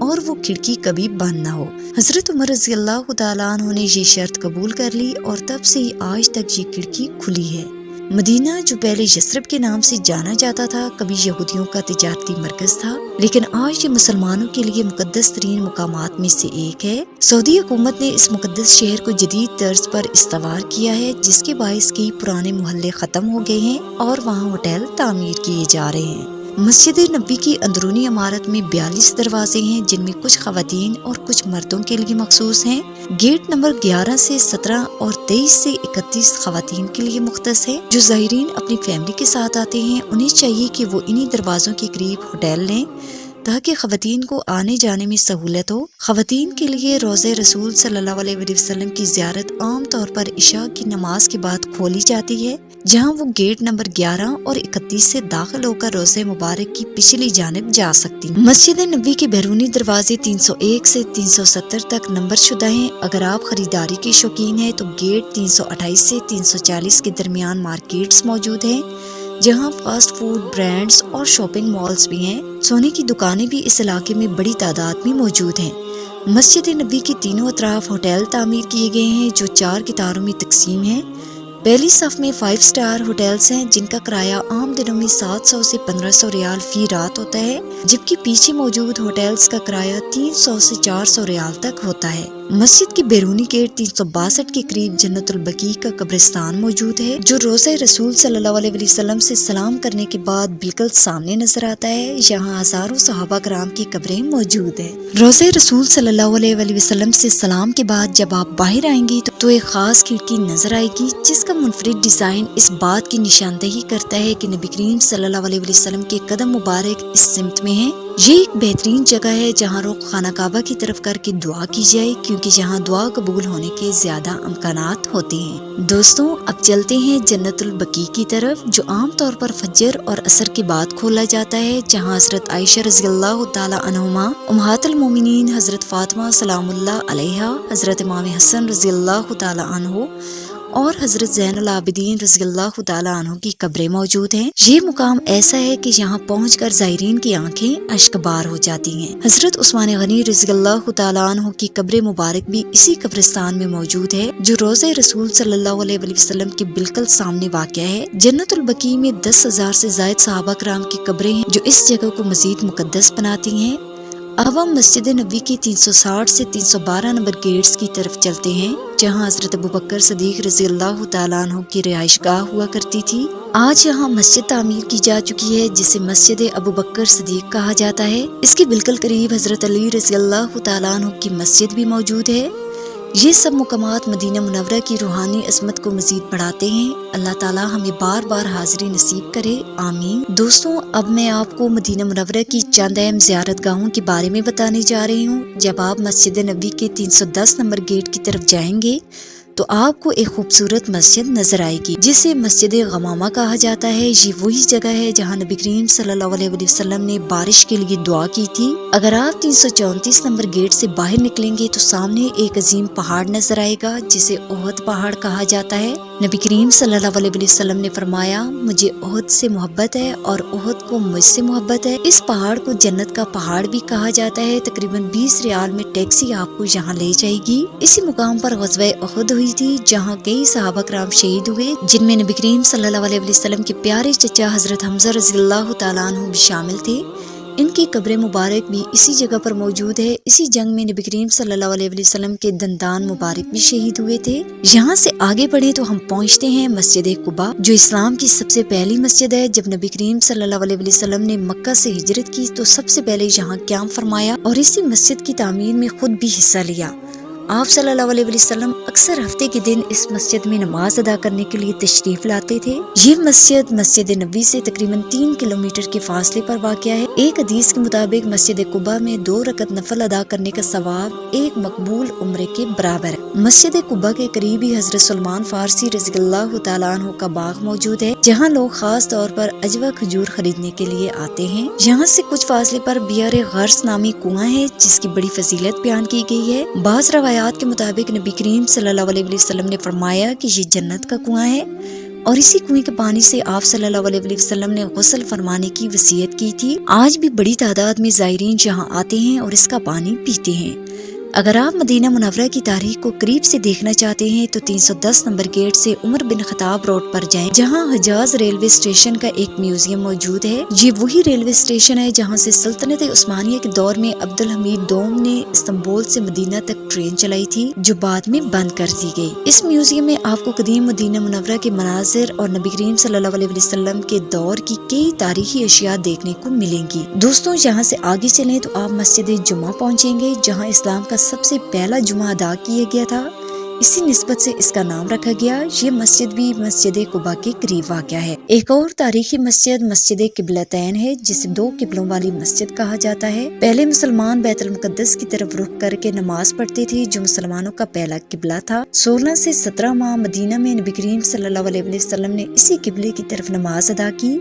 اور وہ کھڑکی کبھی بند نہ ہو۔ حضرت عمر رضی اللہ تعالیٰ عنہ نے یہ شرط قبول کر لی اور تب سے ہی آج تک یہ کھڑکی کھلی ہے۔ مدینہ جو پہلے یثرب کے نام سے جانا جاتا تھا، کبھی یہودیوں کا تجارتی مرکز تھا، لیکن آج یہ مسلمانوں کے لیے مقدس ترین مقامات میں سے ایک ہے۔ سعودی حکومت نے اس مقدس شہر کو جدید طرز پر استوار کیا ہے، جس کے باعث کئی پرانے محلے ختم ہو گئے ہیں اور وہاں ہوٹل تعمیر کیے جا رہے ہیں۔ مسجد نبوی کی اندرونی عمارت میں 42 دروازے ہیں، جن میں کچھ خواتین اور کچھ مردوں کے لیے مخصوص ہیں۔ گیٹ نمبر 11 سے 17 اور 23 سے 31 خواتین کے لیے مختص ہے۔ جو زائرین اپنی فیملی کے ساتھ آتے ہیں، انہیں چاہیے کہ وہ انہی دروازوں کے قریب ہوٹل لیں تاکہ خواتین کو آنے جانے میں سہولت ہو۔ خواتین کے لیے روضہ رسول صلی اللہ علیہ وسلم کی زیارت عام طور پر عشاء کی نماز کے بعد کھولی جاتی ہے، جہاں وہ گیٹ نمبر 11 اور 31 سے داخل ہو کر روضہ مبارک کی پچھلی جانب جا سکتی ہیں۔ مسجد نبوی کے بیرونی دروازے 301 سے 370 تک نمبر شدہ ہیں۔ اگر آپ خریداری کے شوقین ہیں تو گیٹ 328 سے 340 کے درمیان مارکیٹس موجود ہیں، جہاں فاسٹ فوڈ برانڈز اور شاپنگ مالز بھی ہیں۔ سونے کی دکانیں بھی اس علاقے میں بڑی تعداد میں موجود ہیں۔ مسجد نبوی کے تینوں اطراف ہوٹل تعمیر کیے گئے ہیں، جو 4 قطاروں میں تقسیم ہیں۔ پہلی صف میں 5 سٹار ہوٹلز ہیں، جن کا کرایہ عام دنوں میں 700 سے 1500 ریال فی رات ہوتا ہے، جبکہ پیچھے موجود ہوٹلز کا کرایہ 300 سے 400 ریال تک ہوتا ہے۔ مسجد کے بیرونی گیٹ 362 کے قریب جنت البقیع کا قبرستان موجود ہے، جو روضہ رسول صلی اللہ علیہ وسلم سے سلام کرنے کے بعد بالکل سامنے نظر آتا ہے۔ یہاں ہزاروں صحابہ کرام کی قبریں موجود ہیں۔ روضہ رسول صلی اللہ علیہ وسلم سے سلام کے بعد جب آپ باہر آئیں گی تو ایک خاص کھڑکی نظر آئے گی، جس کا منفرد ڈیزائن اس بات کی نشاندہی کرتا ہے کہ نبی کریم صلی اللہ علیہ وسلم کے قدم مبارک اس سمت میں ہیں۔ یہ ایک بہترین جگہ ہے جہاں رخ خانہ کعبہ کی طرف کر کے دعا کی جائے، کیونکہ یہاں دعا قبول ہونے کے زیادہ امکانات ہوتے ہیں۔ دوستوں، اب چلتے ہیں جنت البقیع کی طرف، جو عام طور پر فجر اور عصر کے بعد کھولا جاتا ہے، جہاں حضرت عائشہ رضی اللہ تعالی عنہما، امہات المومنین حضرت فاطمہ سلام اللہ علیہا، حضرت امام حسن رضی اللہ تعالی عنہ اور حضرت زین العابدین رضی اللہ تعالیٰ عنہ کی قبریں موجود ہیں۔ یہ مقام ایسا ہے کہ یہاں پہنچ کر زائرین کی آنکھیں اشکبار ہو جاتی ہیں۔ حضرت عثمان غنی رضی اللہ تعالیٰ عنہ کی قبر مبارک بھی اسی قبرستان میں موجود ہے، جو روضہ رسول صلی اللہ علیہ وسلم کے بالکل سامنے واقع ہے۔ جنت البقیع میں 10,000 سے زائد صحابہ کرام کی قبریں ہیں، جو اس جگہ کو مزید مقدس بناتی ہیں۔ اب ہم مسجد نبوی کے 360 سے 312 نمبر گیٹس کی طرف چلتے ہیں، جہاں حضرت ابوبکر صدیق رضی اللہ تعالیٰ عنہ کی رہائش گاہ ہوا کرتی تھی۔ آج یہاں مسجد تعمیر کی جا چکی ہے، جسے مسجد ابوبکر صدیق کہا جاتا ہے۔ اس کے بالکل قریب حضرت علی رضی اللہ تعالیٰ عنہ کی مسجد بھی موجود ہے۔ یہ سب مقامات مدینہ منورہ کی روحانی عظمت کو مزید بڑھاتے ہیں۔ اللہ تعالیٰ ہمیں بار بار حاضری نصیب کرے، آمین۔ دوستوں، اب میں آپ کو مدینہ منورہ کی چند اہم زیارت گاہوں کے بارے میں بتانے جا رہی ہوں۔ جب آپ مسجد نبوی کے 310 نمبر گیٹ کی طرف جائیں گے تو آپ کو ایک خوبصورت مسجد نظر آئے گی، جسے مسجد غمامہ کہا جاتا ہے۔ یہ وہی جگہ ہے جہاں نبی کریم صلی اللہ علیہ وسلم نے بارش کے لیے دعا کی تھی۔ اگر آپ 334 نمبر گیٹ سے باہر نکلیں گے تو سامنے ایک عظیم پہاڑ نظر آئے گا، جسے احد پہاڑ کہا جاتا ہے۔ نبی کریم صلی اللہ علیہ وسلم نے فرمایا، مجھے احد سے محبت ہے اور احد کو مجھ سے محبت ہے۔ اس پہاڑ کو جنت کا پہاڑ بھی کہا جاتا ہے۔ تقریباً 20 ریال میں ٹیکسی آپ کو یہاں لے جائے گی۔ اسی مقام پر غزوہ احد ہوئی تھی، جہاں کئی صحابہ کرام شہید ہوئے، جن میں نبی کریم صلی اللہ علیہ وسلم کے پیارے چچا حضرت حمزہ رضی اللہ تعالیٰ عنہ بھی شامل تھے۔ ان کی قبر مبارک بھی اسی جگہ پر موجود ہے۔ اسی جنگ میں نبی کریم صلی اللہ علیہ وسلم کے دندان مبارک بھی شہید ہوئے تھے۔ یہاں سے آگے بڑھیں تو ہم پہنچتے ہیں مسجد قباء، جو اسلام کی سب سے پہلی مسجد ہے۔ جب نبی کریم صلی اللہ علیہ وسلم نے مکہ سے ہجرت کی تو سب سے پہلے یہاں قیام فرمایا اور اسی مسجد کی تعمیر میں خود بھی حصہ لیا۔ آپ صلی اللہ علیہ وسلم اکثر ہفتے کے دن اس مسجد میں نماز ادا کرنے کے لیے تشریف لاتے تھے۔ یہ مسجد مسجد نبوی سے تقریباً 3 کلومیٹر کے فاصلے پر واقع ہے۔ ایک حدیث کے مطابق مسجد قباء میں 2 رکعت نفل ادا کرنے کا ثواب ایک مقبول عمرے کے برابر ہے۔ مسجد قباء کے قریب ہی حضرت سلمان فارسی رضی اللہ تعالیٰ عنہ کا باغ موجود ہے، جہاں لوگ خاص طور پر اجوا کھجور خریدنے کے لیے آتے ہیں۔ یہاں سے کچھ فاصلے پر بیار غرس نامی کنواں ہے، جس کی بڑی فضیلت بیان کی گئی ہے۔ بعض روایات کے مطابق نبی کریم صلی اللہ علیہ وسلم نے فرمایا کہ یہ جنت کا کنواں ہے اور اسی کنویں کے پانی سے آپ صلی اللہ علیہ وسلم نے غسل فرمانے کی وصیت کی تھی۔ آج بھی بڑی تعداد میں زائرین جہاں آتے ہیں اور اس کا پانی پیتے ہیں۔ اگر آپ مدینہ منورہ کی تاریخ کو قریب سے دیکھنا چاہتے ہیں تو 310 نمبر گیٹ سے عمر بن خطاب روڈ پر جائیں، جہاں حجاز ریلوے اسٹیشن کا ایک میوزیم موجود ہے۔ یہ وہی ریلوے اسٹیشن ہے جہاں سے سلطنت عثمانیہ کے دور میں عبد الحمید دوم نے استنبول سے مدینہ تک ٹرین چلائی تھی، جو بعد میں بند کر دی گئی۔ اس میوزیم میں آپ کو قدیم مدینہ منورہ کے مناظر اور نبی کریم صلی اللہ علیہ وسلم کے دور کی کئی تاریخی اشیاء دیکھنے کو ملیں گی۔ دوستوں، یہاں سے آگے چلیں تو آپ مسجد جمعہ پہنچیں گے، جہاں اسلام کا سب سے پہلا جمعہ ادا کیا گیا تھا۔ اسی نسبت سے اس کا نام رکھا گیا۔ یہ مسجد بھی مسجد قباء کے قریب واقع ہے۔ ایک اور تاریخی مسجد مسجد قبلتین ہے، جسے دو قبلوں والی مسجد کہا جاتا ہے۔ پہلے مسلمان بیت المقدس کی طرف رخ کر کے نماز پڑھتے تھے، جو مسلمانوں کا پہلا قبلہ تھا۔ 16 سے 17 ماہ مدینہ میں نبی کریم صلی اللہ علیہ وسلم نے اسی قبلے کی طرف نماز ادا کی،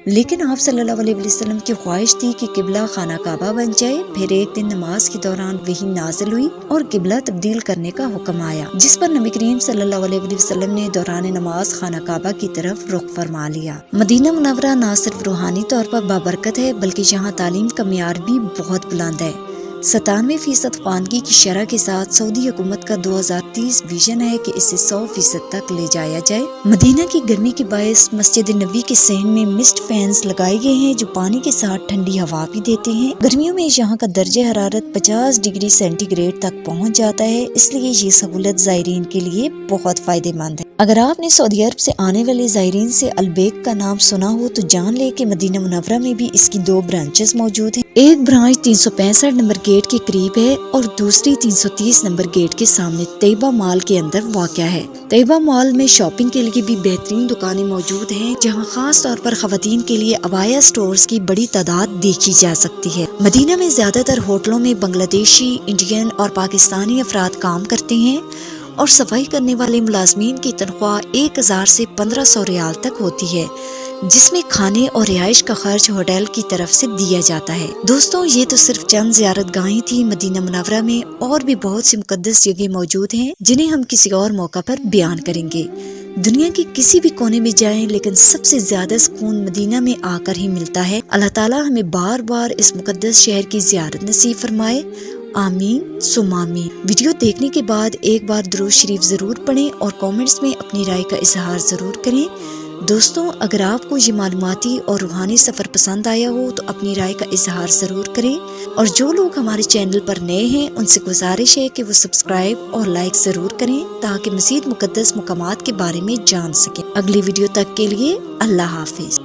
لیکن آپ صلی اللہ علیہ وسلم کی خواہش تھی کہ قبلہ خانہ کعبہ بن جائے۔ پھر ایک دن نماز کے دوران وحی نازل ہوئی اور قبلہ تبدیل کرنے کا حکم آیا، جس پر نبی کریم صلی اللہ علیہ وسلم نے دوران نماز خانہ کعبہ کی طرف رخ فرما لیا۔ مدینہ منورہ نہ صرف روحانی طور پر بابرکت ہے، بلکہ یہاں تعلیم کا معیار بھی بہت بلند ہے۔ 97% خواندگی کی شرح کے ساتھ سعودی حکومت کا 2030 ویژن ہے کہ اسے 100% تک لے جایا جائے۔ مدینہ کی گرمی کے باعث مسجد نبوی کے صحن میں مسٹ فینز لگائے گئے ہیں، جو پانی کے ساتھ ٹھنڈی ہوا بھی دیتے ہیں۔ گرمیوں میں یہاں کا درجہ حرارت 50 ڈگری سینٹی گریڈ تک پہنچ جاتا ہے، اس لیے یہ سہولت زائرین کے لیے بہت فائدہ مند ہے۔ اگر آپ نے سعودی عرب سے آنے والے زائرین سے البیک کا نام سنا ہو تو جان لے کہ مدینہ منورہ میں بھی اس کی 2 برانچز موجود ہیں۔ ایک برانچ 365 نمبر گیٹ کے قریب ہے اور دوسری 330 نمبر گیٹ کے سامنے طیبہ مال کے اندر واقع ہے۔ طیبہ مال میں شاپنگ کے لیے بھی بہترین دکانیں موجود ہیں، جہاں خاص طور پر خواتین کے لیے عبایا سٹورز کی بڑی تعداد دیکھی جا سکتی ہے۔ مدینہ میں زیادہ تر ہوٹلوں میں بنگلہ دیشی، انڈین اور پاکستانی افراد کام کرتے ہیں، اور صفائی کرنے والے ملازمین کی تنخواہ 1000 سے 1500 ریال تک ہوتی ہے، جس میں کھانے اور رہائش کا خرچ ہوٹل کی طرف سے دیا جاتا ہے۔ دوستوں، یہ تو صرف چند زیارت گاہیں تھیں۔ مدینہ منورہ میں اور بھی بہت سی مقدس جگہ موجود ہیں، جنہیں ہم کسی اور موقع پر بیان کریں گے۔ دنیا کے کسی بھی کونے میں جائیں، لیکن سب سے زیادہ سکون مدینہ میں آ کر ہی ملتا ہے۔ اللہ تعالیٰ ہمیں بار بار اس مقدس شہر کی زیارت نصیب فرمائے، آمین ثم آمین۔ ویڈیو دیکھنے کے بعد ایک بار درود شریف ضرور پڑھیں اور کامنٹس میں اپنی رائے کا اظہار ضرور کریں۔ دوستوں، اگر آپ کو یہ معلوماتی اور روحانی سفر پسند آیا ہو تو اپنی رائے کا اظہار ضرور کریں، اور جو لوگ ہمارے چینل پر نئے ہیں ان سے گزارش ہے کہ وہ سبسکرائب اور لائک ضرور کریں تاکہ مزید مقدس مقامات کے بارے میں جان سکیں۔ اگلی ویڈیو تک کے لیے اللہ حافظ۔